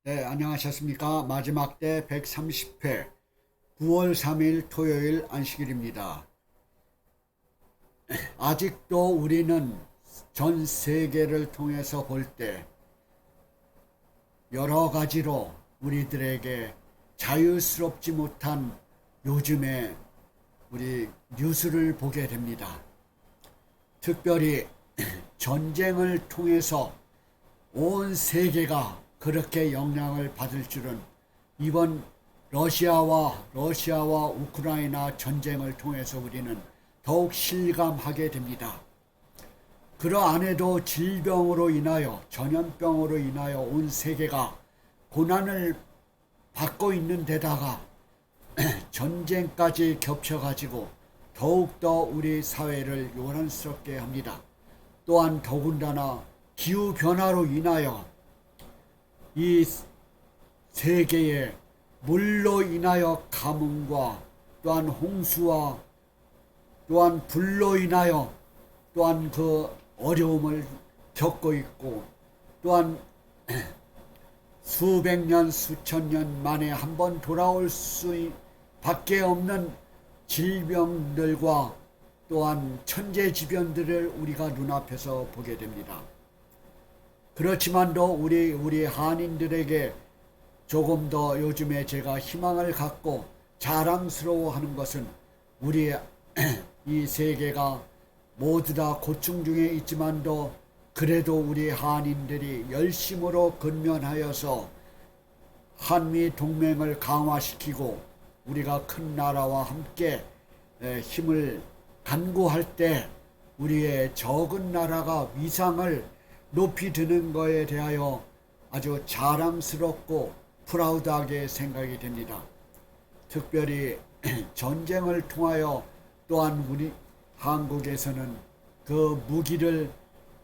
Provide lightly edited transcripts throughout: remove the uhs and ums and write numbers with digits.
네, 안녕하셨습니까? 마지막 때 130회 9월 3일 토요일 안식일입니다. 아직도 우리는 전 세계를 통해서 볼 때 여러 가지로 우리들에게 자유스럽지 못한 요즘에 우리 뉴스를 보게 됩니다. 특별히 전쟁을 통해서 온 세계가 그렇게 영향을 받을 줄은 이번 러시아와 우크라이나 전쟁을 통해서 우리는 더욱 실감하게 됩니다. 그러안에도 질병으로 인하여 전염병으로 인하여 온 세계가 고난을 받고 있는 데다가 전쟁까지 겹쳐가지고 더욱더 우리 사회를 요란스럽게 합니다. 또한 더군다나 기후변화로 인하여 이 세계에 물로 인하여 가뭄과 또한 홍수와 또한 불로 인하여 또한 그 어려움을 겪고 있고 또한 수백 년, 수천 년 만에 한 번 돌아올 수 밖에 없는 질병들과 또한 천재지변들을 우리가 눈앞에서 보게 됩니다. 그렇지만도 우리 한인들에게 조금 더 요즘에 제가 희망을 갖고 자랑스러워하는 것은 우리 이 세계가 모두 다 고충 중에 있지만도 그래도 우리 한인들이 열심으로 근면하여서 한미 동맹을 강화시키고 우리가 큰 나라와 함께 힘을 간구할 때 우리의 적은 나라가 위상을 높이 드는 것에 대하여 아주 자랑스럽고 프라우드하게 생각이 됩니다. 특별히 전쟁을 통하여 또한 우리 한국에서는 그 무기를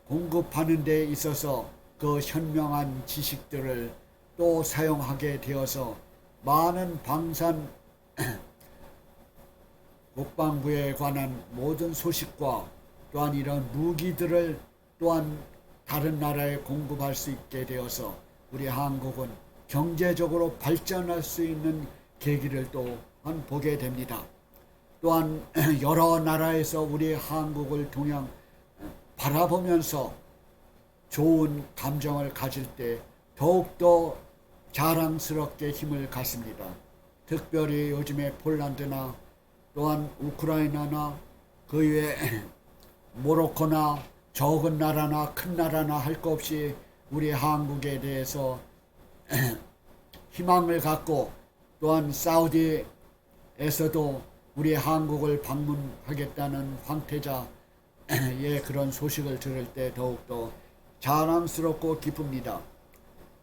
공급하는 데 있어서 그 현명한 지식들을 또 사용하게 되어서 많은 방산 국방부에 관한 모든 소식과 또한 이런 무기들을 또한 다른 나라에 공급할 수 있게 되어서 우리 한국은 경제적으로 발전할 수 있는 계기를 또한 보게 됩니다. 또한 여러 나라에서 우리 한국을 동양 바라보면서 좋은 감정을 가질 때 더욱더 자랑스럽게 힘을 갖습니다. 특별히 요즘에 폴란드나 또한 우크라이나나 그 외에 모로코나 적은 나라나 큰 나라나 할 것 없이 우리 한국에 대해서 희망을 갖고 또한 사우디에서도 우리 한국을 방문하겠다는 황태자의 그런 소식을 들을 때 더욱더 자랑스럽고 기쁩니다.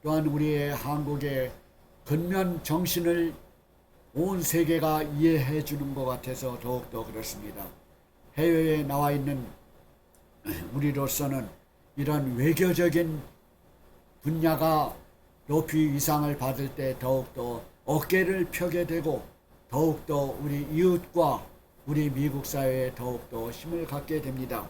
또한 우리의 한국의 근면 정신을 온 세계가 이해해 주는 것 같아서 더욱더 그렇습니다. 해외에 나와 있는 우리로서는 이런 외교적인 분야가 높이 위상을 받을 때 더욱더 어깨를 펴게 되고 더욱더 우리 이웃과 우리 미국 사회에 더욱더 힘을 갖게 됩니다.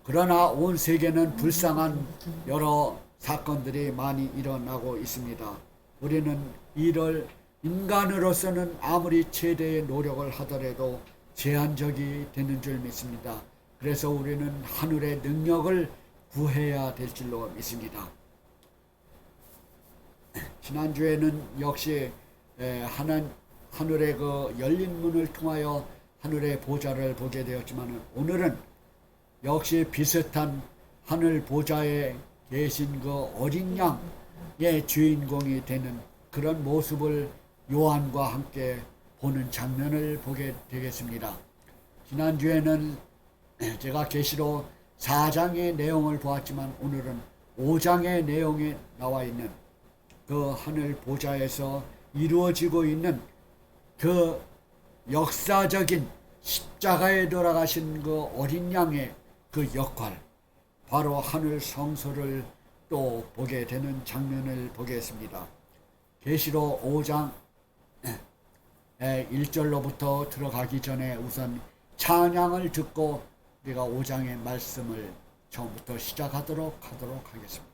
그러나 온 세계는 불쌍한 여러 사건들이 많이 일어나고 있습니다. 우리는 이를 인간으로서는 아무리 최대의 노력을 하더라도 제한적이 되는 줄 믿습니다. 그래서 우리는 하늘의 능력을 구해야 될 줄로 믿습니다. 지난주에는 역시 하늘의 그 열린 문을 통하여 하늘의 보좌를 보게 되었지만 오늘은 역시 비슷한 하늘 보좌에 계신 그 어린 양의 주인공이 되는 그런 모습을 요한과 함께 보는 장면을 보게 되겠습니다. 지난주에는 제가 계시록 4장의 내용을 보았지만 오늘은 5장의 내용에 나와 있는 그 하늘 보좌에서 이루어지고 있는 그 역사적인 십자가에 돌아가신 그 어린 양의 그 역할, 바로 하늘 성소를 또 보게 되는 장면을 보겠습니다. 계시록 5장 1절로부터 들어가기 전에 우선 찬양을 듣고 우리가 5장의 말씀을 처음부터 시작하도록 하겠습니다.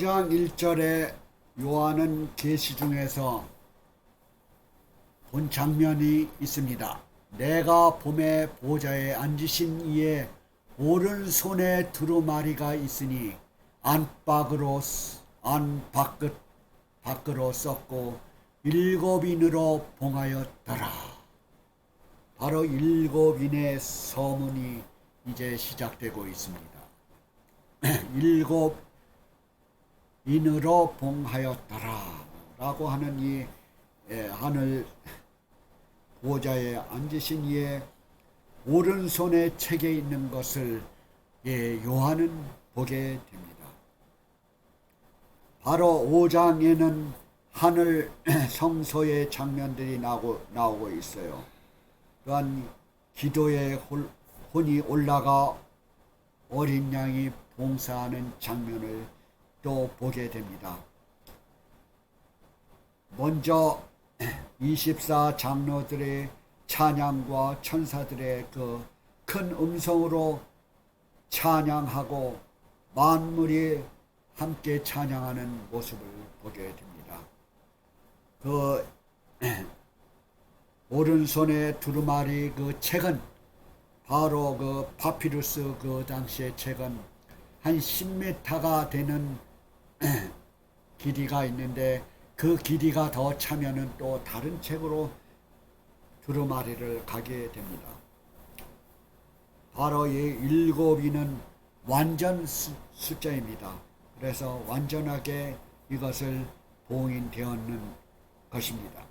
5장 1절에 요한은 계시 중에서 본 장면이 있습니다. 내가 봄의 보좌에 앉으신 이의 오른손에 두루마리가 있으니 안팎으로 썼고 7인으로 봉하였더라. 바로 7인의 서문이 이제 시작되고 있습니다. 7인으로 봉하였더라 라고 하는 이 하늘 보좌에 앉으신 이의 오른손에 책에 있는 것을 요한은 보게 됩니다. 바로 5장에는 하늘 성소의 장면들이 나오고 있어요. 또한 기도의 혼이 올라가 어린 양이 봉사하는 장면을 또 보게 됩니다. 먼저 24 장로들의 찬양과 천사들의 그 큰 음성으로 찬양하고 만물이 함께 찬양하는 모습을 보게 됩니다. 그 오른손에 두루마리 그 책은 바로 그 파피루스 그 당시의 책은 한 10m가 되는 길이가 있는데 그 길이가 더 차면은 또 다른 책으로 두루마리를 가게 됩니다. 바로 이 7이는 완전 숫자입니다. 그래서 완전하게 이것을 봉인되었는 것입니다.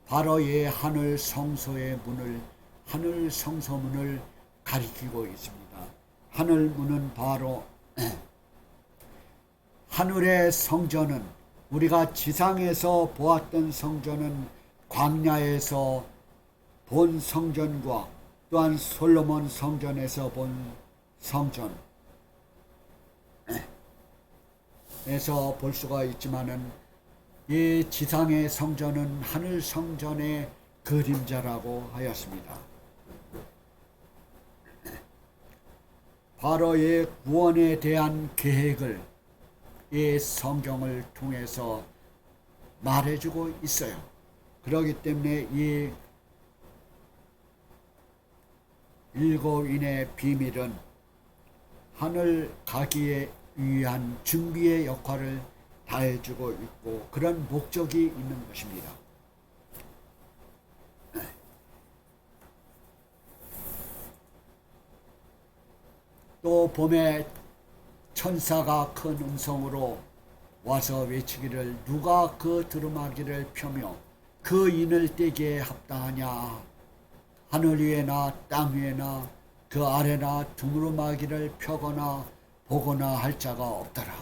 바로 이 하늘 성소의 문을, 하늘 성소문을 가리키고 있습니다. 하늘 문은 바로 하늘의 성전은, 우리가 지상에서 보았던 성전은 광야에서 본 성전과 또한 솔로몬 성전에서 본 성전에서 볼 수가 있지만은 이 지상의 성전은 하늘 성전의 그림자라고 하였습니다. 바로 이 구원에 대한 계획을 이 성경을 통해서 말해주고 있어요. 그렇기 때문에 이 7인의 비밀은 하늘 가기에 위한 준비의 역할을 다해주고 있고 그런 목적이 있는 것입니다. 또 봄에 천사가 큰 음성으로 와서 외치기를, 누가 그 두루마기를 펴며 그 인을 떼기에 합당하냐. 하늘 위에나 땅 위에나 그 아래나 두루마기를 펴거나 보거나 할 자가 없더라.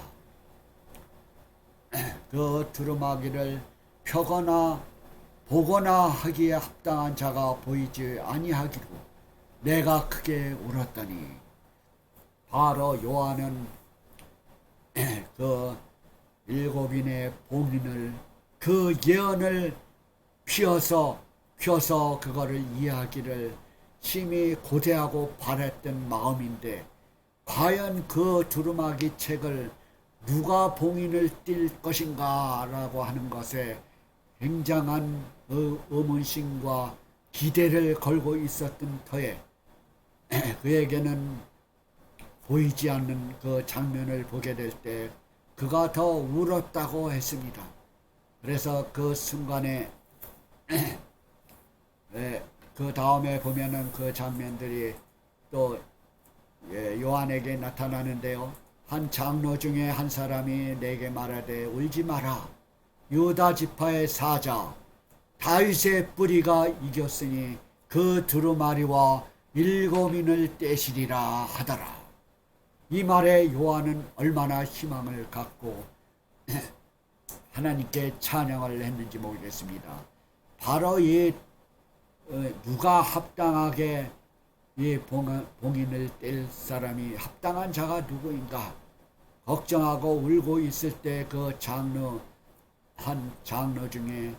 그 두루마기를 펴거나 보거나 하기에 합당한 자가 보이지 아니하기로 내가 크게 울었더니, 바로 요한은 그 7인의 봉인을, 그 예언을 펴서 그거를 이해하기를 심히 고대하고 바랬던 마음인데, 과연 그 두루마기 책을 누가 봉인을 띌 것인가 라고 하는 것에 굉장한 의문심과 기대를 걸고 있었던 터에 그에게는 보이지 않는 그 장면을 보게 될 때 그가 더 울었다고 했습니다. 그래서 그 순간에 그 다음에 보면은 그 장면들이 또 요한에게 나타나는데요. 한 장로 중에 한 사람이 내게 말하되 울지 마라. 유다 지파의 사자 다윗의 뿌리가 이겼으니 그 두루마리와 7인을 떼시리라 하더라. 이 말에 요한은 얼마나 희망을 갖고 하나님께 찬양을 했는지 모르겠습니다. 바로 이 누가 합당하게 이 봉인을 뗄 사람이, 합당한 자가 누구인가 걱정하고 울고 있을 때 그 한 장로 중에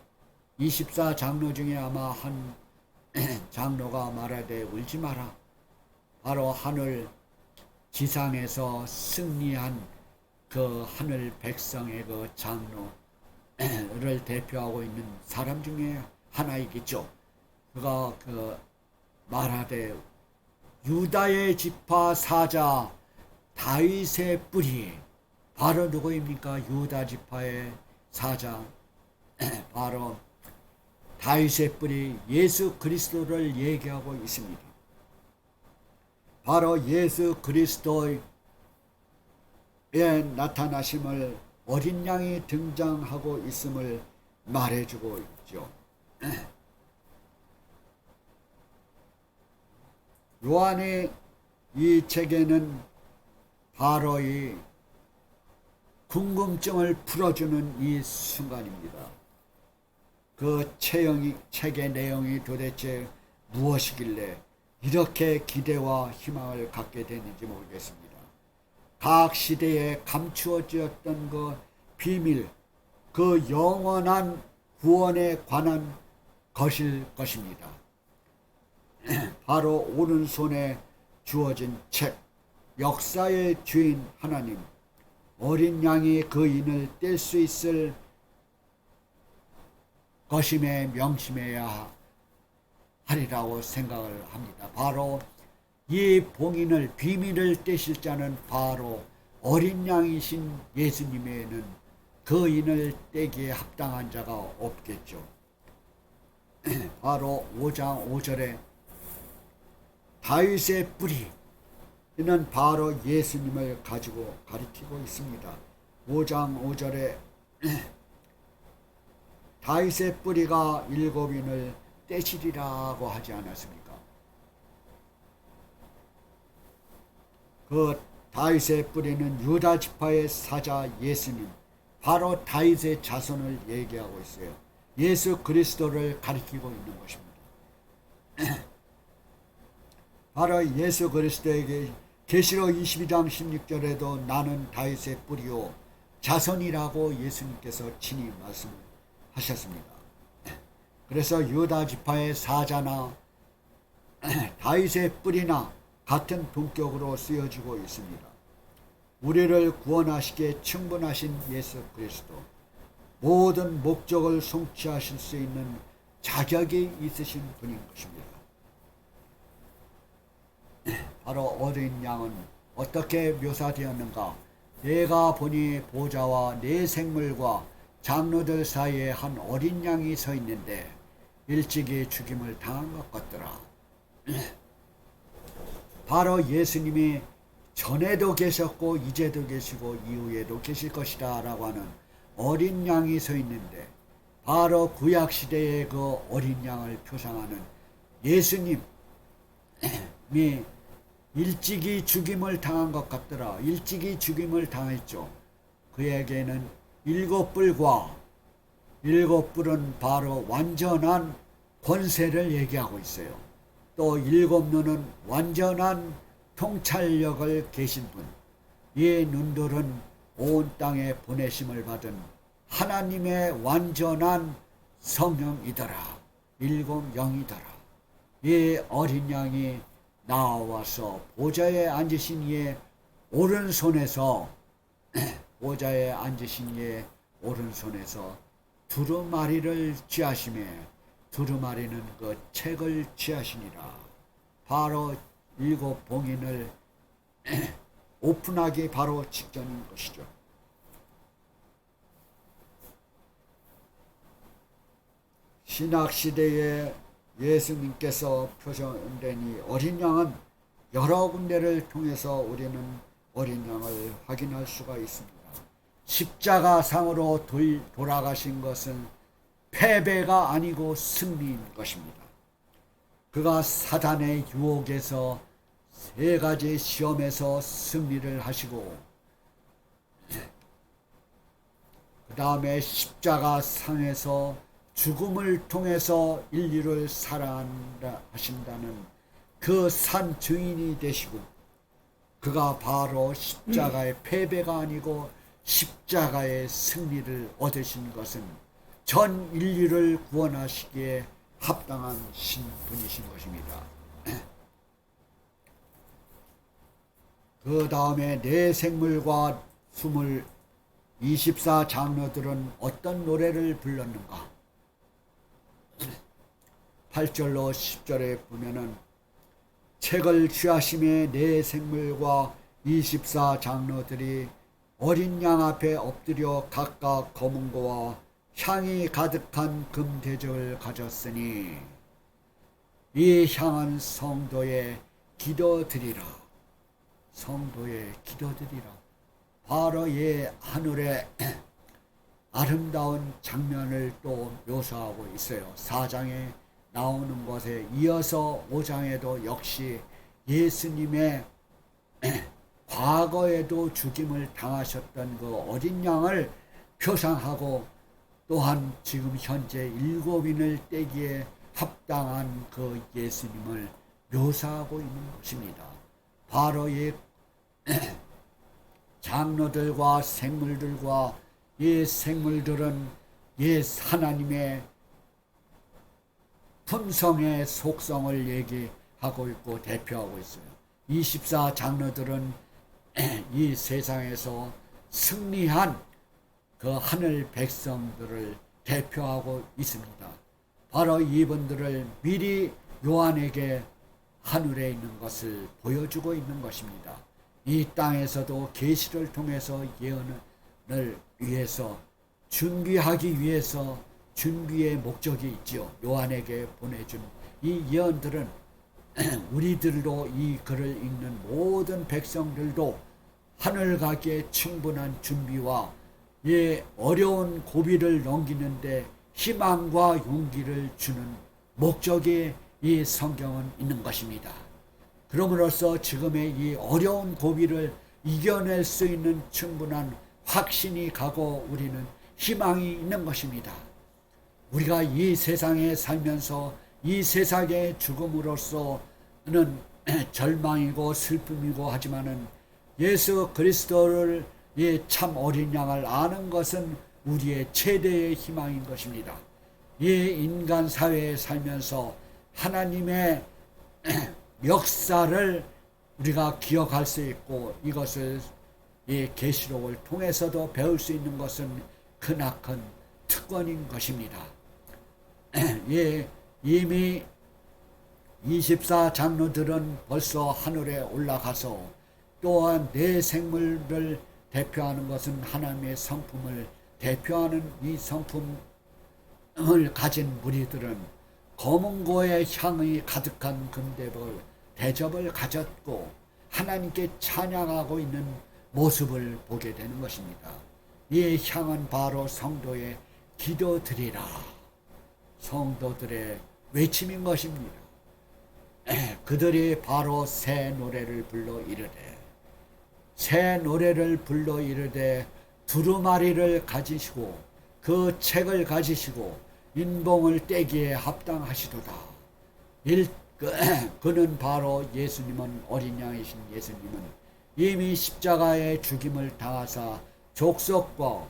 24 장로 중에 아마 한 장로가 말하되 울지 마라. 바로 하늘 지상에서 승리한 그 하늘 백성의 그 장로를 대표하고 있는 사람 중에 하나이겠죠. 그가 그 말하되 유다의 지파 사자 다윗의 뿌리, 바로 누구입니까? 유다 지파의 사자 바로 다윗의 뿌리 예수 그리스도를 얘기하고 있습니다. 바로 예수 그리스도의 나타나심을 어린 양이 등장하고 있음을 말해주고 있죠. 요한의 이 책에는 바로 이 궁금증을 풀어주는 이 순간입니다. 그 책의 내용이 도대체 무엇이길래 이렇게 기대와 희망을 갖게 됐는지 모르겠습니다. 각 시대에 감추어졌던 그 비밀, 그 영원한 구원에 관한 것일 것입니다. 바로 오른손에 주어진 책, 역사의 주인 하나님, 어린 양이 그 인을 뗄 수 있을 것임에 명심해야 하리라고 생각을 합니다. 바로 이 봉인을 비밀을 떼실 자는 바로 어린 양이신 예수님에는 그 인을 떼기에 합당한 자가 없겠죠. 바로 5장 5절에 다윗의 뿌리 이는 바로 예수님을 가지고 가리키고 있습니다. 5장 5절에 다윗의 뿌리가 7인을 떼시리라고 하지 않았습니까? 그 다윗의 뿌리는 유다 지파의 사자 예수님, 바로 다윗의 자손을 얘기하고 있어요. 예수 그리스도를 가리키고 있는 것입니다. 바로 예수 그리스도에게 계시록 22장 16절에도 나는 다윗의 뿌리요 자손이라고 예수님께서 친히 말씀하셨습니다. 그래서 유다 지파의 사자나 다윗의 뿌리나 같은 동격으로 쓰여지고 있습니다. 우리를 구원하시기에 충분하신 예수 그리스도, 모든 목적을 성취하실 수 있는 자격이 있으신 분인 것입니다. 바로 어린 양은 어떻게 묘사되었는가? 내가 보니 보좌와 네 생물과 장로들 사이에 한 어린 양이 서 있는데 일찍이 죽임을 당한 것 같더라. 바로 예수님이 전에도 계셨고 이제도 계시고 이후에도 계실 것이다 라고 하는 어린 양이 서 있는데, 바로 구약시대의 그 어린 양을 표상하는 예수님이 일찍이 죽임을 당한 것 같더라. 일찍이 죽임을 당했죠. 그에게는 7뿔과 7뿔은 바로 완전한 권세를 얘기하고 있어요. 또 7눈은 완전한 통찰력을 계신 분. 이 눈들은 온 땅에 보내심을 받은 하나님의 완전한 성령이더라. 7영이더라. 이 어린 양이 나와서 보좌에 앉으신 이의 오른손에서 보좌에 앉으신 이의 오른손에서 두루마리를 취하시매 두루마리는 그 책을 취하시니라. 바로 7 봉인을 오픈하기 바로 직전인 것이죠. 신학시대에 예수님께서 표현된 이 어린 양은 여러 군데를 통해서 우리는 어린 양을 확인할 수가 있습니다. 십자가상으로 돌아가신 것은 패배가 아니고 승리인 것입니다. 그가 사단의 유혹에서 3가지 시험에서 승리를 하시고, 그 다음에 십자가상에서 죽음을 통해서 인류를 사랑한다 하신다는 그 산 증인이 되시고, 그가 바로 십자가의 패배가 아니고 십자가의 승리를 얻으신 것은 전 인류를 구원하시기에 합당한 신분이신 것입니다. 그 다음에 네 생물과 24장로들은 어떤 노래를 불렀는가? 8절로 10절에 보면은 책을 취하심에 내 생물과 24장로들이 어린 양 앞에 엎드려 각각 검은 고와 향이 가득한 금대접을 가졌으니 이 향은 성도의 기도드리라. 성도의 기도드리라. 바로 이 하늘의 아름다운 장면을 또 묘사하고 있어요. 4장에 나오는 것에 이어서 5장에도 역시 예수님의 과거에도 죽임을 당하셨던 그 어린 양을 표상하고 또한 지금 현재 7인을 떼기에 합당한 그 예수님을 묘사하고 있는 것입니다. 바로 이 장로들과 생물들과 이 생물들은 이 하나님의 품성의 속성을 얘기하고 있고 대표하고 있어요. 24장로들은 이 세상에서 승리한 그 하늘 백성들을 대표하고 있습니다. 바로 이분들을 미리 요한에게 하늘에 있는 것을 보여주고 있는 것입니다. 이 땅에서도 계시를 통해서 예언을 위해서 준비하기 위해서 준비의 목적이 있지요. 요한에게 보내준 이 예언들은 우리들도 이 글을 읽는 모든 백성들도 하늘 가기에 충분한 준비와 이 어려운 고비를 넘기는데 희망과 용기를 주는 목적이 이 성경은 있는 것입니다. 그러므로써 지금의 이 어려운 고비를 이겨낼 수 있는 충분한 확신이 가고 우리는 희망이 있는 것입니다. 우리가 이 세상에 살면서 이 세상의 죽음으로서는 절망이고 슬픔이고 하지만은 예수 그리스도를 이 참 어린 양을 아는 것은 우리의 최대의 희망인 것입니다. 이 인간 사회에 살면서 하나님의 역사를 우리가 기억할 수 있고 이것을 이 계시록을 통해서도 배울 수 있는 것은 크나큰 특권인 것입니다. 예, 이미 24장로들은 벌써 하늘에 올라가서 또한 내 생물을 대표하는 것은 하나님의 성품을 대표하는 이 성품을 가진 무리들은 검은고의 향이 가득한 대접을 가졌고 하나님께 찬양하고 있는 모습을 보게 되는 것입니다. 이 향은 바로 성도의 기도드리라. 성도들의 외침인 것입니다. 그들이 바로 새 노래를 불러 이르되 두루마리를 가지시고 그 책을 가지시고 인봉을 떼기에 합당하시도다. 그는 바로 예수님은 어린 양이신 예수님은 이미 십자가의 죽임을 당하사 족속과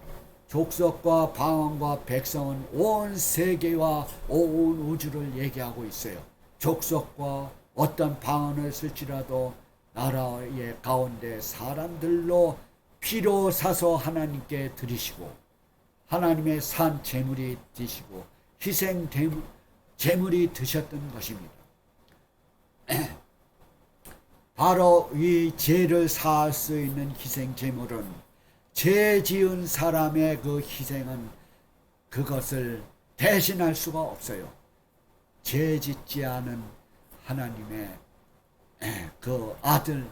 방언과 백성은 온 세계와 온 우주를 얘기하고 있어요. 족속과 어떤 방언을 쓸지라도 나라의 가운데 사람들로 피로 사서 하나님께 드리시고 하나님의 산 제물이 되시고 희생 제물이 되셨던 것입니다. 바로 이 죄를 사할 수 있는 희생 제물은 죄 지은 사람의 그 희생은 그것을 대신할 수가 없어요. 죄 짓지 않은 하나님의 그 아들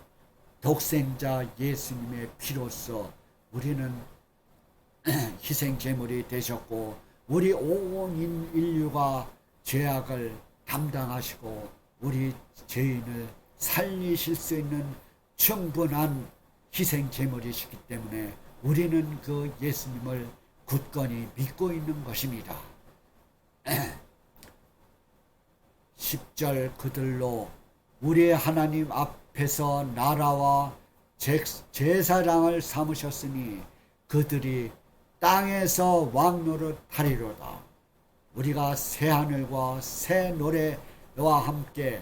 독생자 예수님의 피로써 우리는 희생 제물이 되셨고 우리 온 인류가 죄악을 담당하시고 우리 죄인을 살리실 수 있는 충분한 희생 제물이시기 때문에 우리는 그 예수님을 굳건히 믿고 있는 것입니다. 10절 그들로 우리 하나님 앞에서 나라와 제사장을 삼으셨으니 그들이 땅에서 왕노릇 하리로다. 우리가 새 하늘과 새 노래와 함께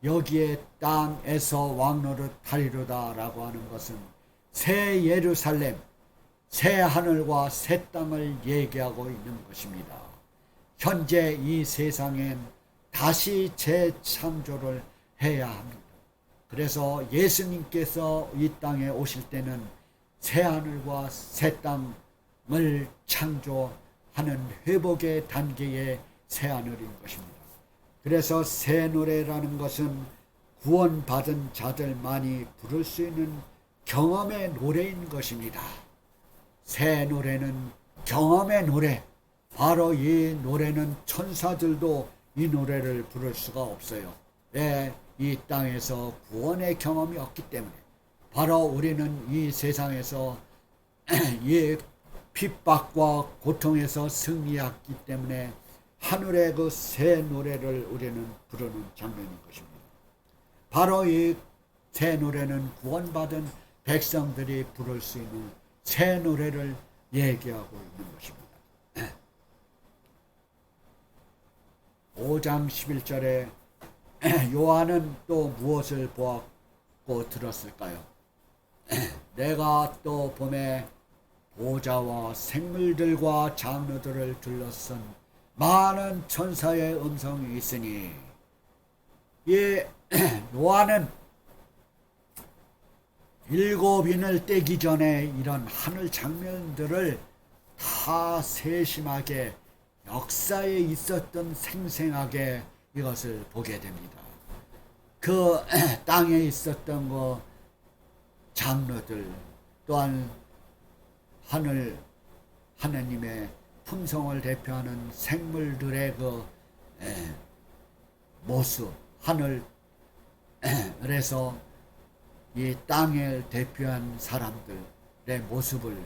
여기에 땅에서 왕노릇 하리로다 라고 하는 것은 새 예루살렘, 새 하늘과 새 땅을 얘기하고 있는 것입니다. 현재 이 세상엔 다시 재창조를 해야 합니다. 그래서 예수님께서 이 땅에 오실 때는 새 하늘과 새 땅을 창조하는 회복의 단계의 새 하늘인 것입니다. 그래서 새 노래라는 것은 구원받은 자들만이 부를 수 있는 경험의 노래인 것입니다. 새 노래는 경험의 노래. 바로 이 노래는 천사들도 이 노래를 부를 수가 없어요. 왜? 이 땅에서 구원의 경험이 없기 때문에. 바로 우리는 이 세상에서 이 핍박과 고통에서 승리했기 때문에 하늘의 그 새 노래를 우리는 부르는 장면인 것입니다. 바로 이 새 노래는 구원받은 백성들이 부를 수 있는 새 노래를 얘기하고 있는 것입니다. 5장 11절에 요한은 또 무엇을 보았고 들었을까요? 내가 또 봄에 보좌와 생물들과 장로들을 둘러싼 많은 천사의 음성이 있으니, 이 요한은 7인을 떼기 전에 이런 하늘 장면들을 다 세심하게 역사에 있었던 생생하게 이것을 보게 됩니다. 그 땅에 있었던 그 장로들, 또한 하느님의 품성을 대표하는 생물들의 그 모습, 하늘에서 이 땅을 대표한 사람들의 모습을,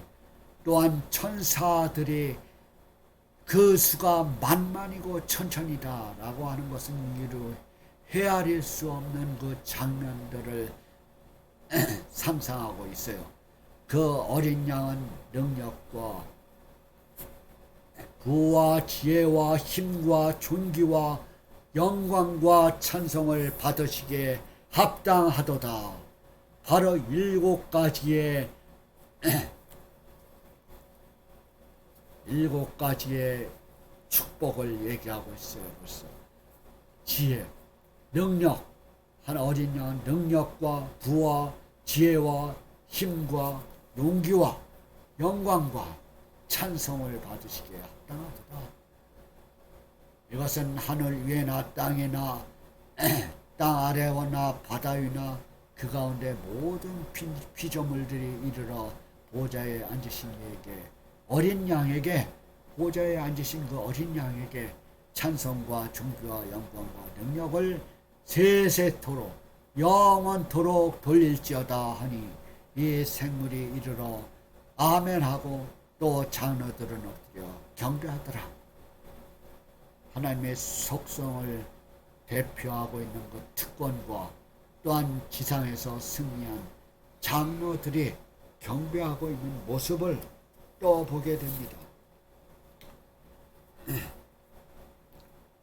또한 천사들이 그 수가 만만이고 천천이다 라고 하는 것은 이루 헤아릴 수 없는 그 장면들을 상상하고 있어요. 그 어린 양은 능력과 부와 지혜와 힘과 존귀와 영광과 찬송을 받으시기에 합당하도다. 바로 7가지의 7가지의 축복을 얘기하고 있어요. 벌써 지혜, 능력, 한 어린 양은 능력과 부와 지혜와 힘과 용기와 영광과 찬송을 받으시기에 합당하도다. 이것은 하늘 위에나 땅이나 땅 아래나 바다 위나 그 가운데 모든 피조물들이 이르러 보좌에 앉으신 이에게, 어린 양에게, 보좌에 앉으신 그 어린 양에게 찬송과 존귀와 영광과 능력을 세세토록 영원토록 돌릴지어다 하니, 이 생물이 이르러 아멘하고 또 장로들은 엎드려 경배하더라. 하나님의 속성을 대표하고 있는 그 특권과 또한 지상에서 승리한 장로들이 경배하고 있는 모습을 또 보게 됩니다.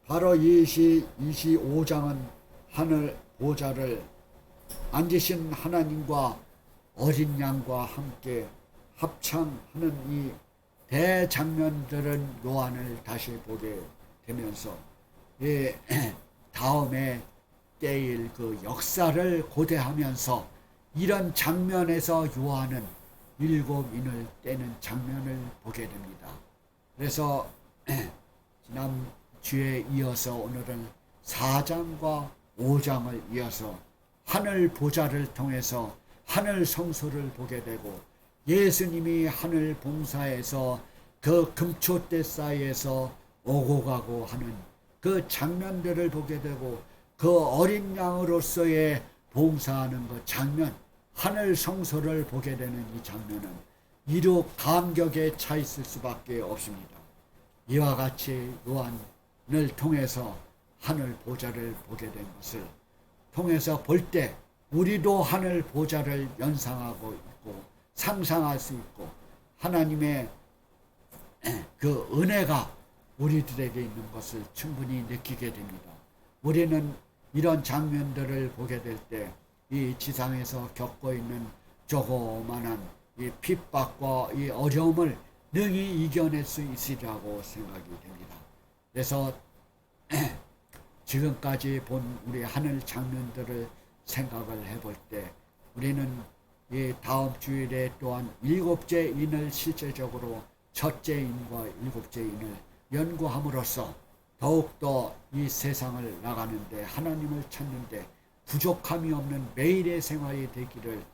바로 25장은 하늘 보좌를 앉으신 하나님과 어린 양과 함께 합창하는 이 대장면들은 요한을 다시 보게 되면서 이 다음에 때일 그 역사를 고대하면서 이런 장면에서 요한은 7인을 떼는 장면을 보게 됩니다. 그래서 지난 주에 이어서 오늘은 4장과 5장을 이어서 하늘 보좌를 통해서 하늘 성소를 보게 되고, 예수님이 하늘 봉사에서 그 금초대 사이에서 오고 가고 하는 그 장면들을 보게 되고, 그 어린 양으로서의 봉사하는 그 장면, 하늘 성소를 보게 되는 이 장면은 이루 감격에 차 있을 수밖에 없습니다. 이와 같이 요한을 통해서 하늘 보좌를 보게 된 것을 통해서 볼 때 우리도 하늘 보좌를 연상하고 있고 상상할 수 있고, 하나님의 그 은혜가 우리들에게 있는 것을 충분히 느끼게 됩니다. 우리는 이런 장면들을 보게 될 때 이 지상에서 겪고 있는 조그만한 이 핍박과 이 어려움을 능히 이겨낼 수 있으리라고 생각이 됩니다. 그래서 지금까지 본 우리 하늘 장면들을 생각을 해볼 때 우리는 이 다음 주일에 또한 일곱째 인을 실제적으로 첫째 인과 일곱째 인을 연구함으로써 더욱더 이 세상을 나가는데 하나님을 찾는데 부족함이 없는 매일의 생활이 되기를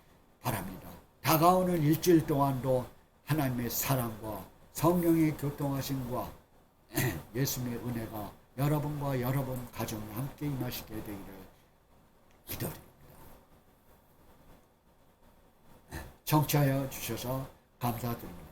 바랍니다. 다가오는 일주일 동안도 하나님의 사랑과 성령의 교통하심과 예수님의 은혜가 여러분과 여러분 가정에 함께 임하시게 되기를 기도드립니다. 청취하여 주셔서 감사드립니다.